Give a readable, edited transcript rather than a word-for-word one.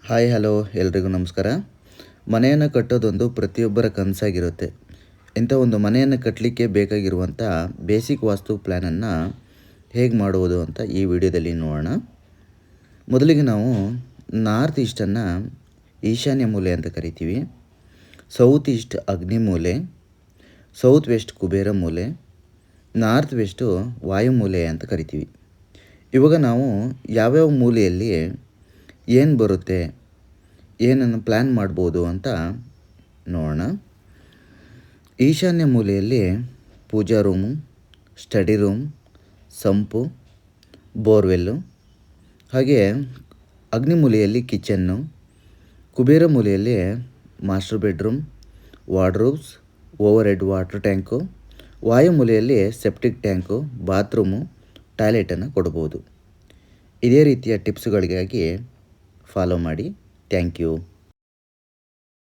Hi hello ಎಲ್ರಿಗೂ ನಮಸ್ಕಾರ. ಮನೆಯನ್ನು ಕಟ್ಟೋದೊಂದು ಪ್ರತಿಯೊಬ್ಬರ ಕನಸಾಗಿರುತ್ತೆ. ಇಂಥ ಒಂದು ಮನೆಯನ್ನು ಕಟ್ಟಲಿಕ್ಕೆ ಬೇಕಾಗಿರುವಂಥ ಬೇಸಿಕ್ ವಾಸ್ತು ಪ್ಲ್ಯಾನನ್ನು ಹೇಗೆ ಮಾಡುವುದು ಅಂತ ಈ ವಿಡಿಯೋದಲ್ಲಿ ನೋಡೋಣ. ಮೊದಲಿಗೆ ನಾವು ನಾರ್ತ್ ಈಸ್ಟನ್ನು ಈಶಾನ್ಯ ಮೂಲೆ ಅಂತ ಕರಿತೀವಿ, ಸೌತ್ ಈಸ್ಟ್ ಅಗ್ನಿ ಮೂಲೆ, ಸೌತ್ ವೆಸ್ಟ್ ಕುಬೇರ ಮೂಲೆ, ನಾರ್ತ್ ವೆಸ್ಟು ವಾಯುಮೂಲೆ ಅಂತ ಕರಿತೀವಿ. ಇವಾಗ ನಾವು ಯಾವ್ಯಾವ ಮೂಲೆಯಲ್ಲಿ ಏನು ಬರುತ್ತೆ, ಏನನ್ನು ಪ್ಲ್ಯಾನ್ ಮಾಡ್ಬೋದು ಅಂತ ನೋಡೋಣ. ಈಶಾನ್ಯ ಮೂಲೆಯಲ್ಲಿ puja room, study room, sump, borewell, ಹಾಗೆ ಅಗ್ನಿ ಮೂಲೆಯಲ್ಲಿ ಕಿಚನ್ನು, ಕುಬೇರ ಮೂಲೆಯಲ್ಲಿ master bedroom, wardrobes, overhead water tank, ವಾಯುಮೂಲೆಯಲ್ಲಿ ಸೆಪ್ಟಿಕ್ ಟ್ಯಾಂಕು, ಬಾತ್ರೂಮು, ಟಾಯ್ಲೆಟನ್ನು ಕೊಡ್ಬೋದು. ಇದೇ ರೀತಿಯ ಟಿಪ್ಸ್ಗಳಿಗಾಗಿ ಫಾಲೋ ಮಾಡಿ. Thank you.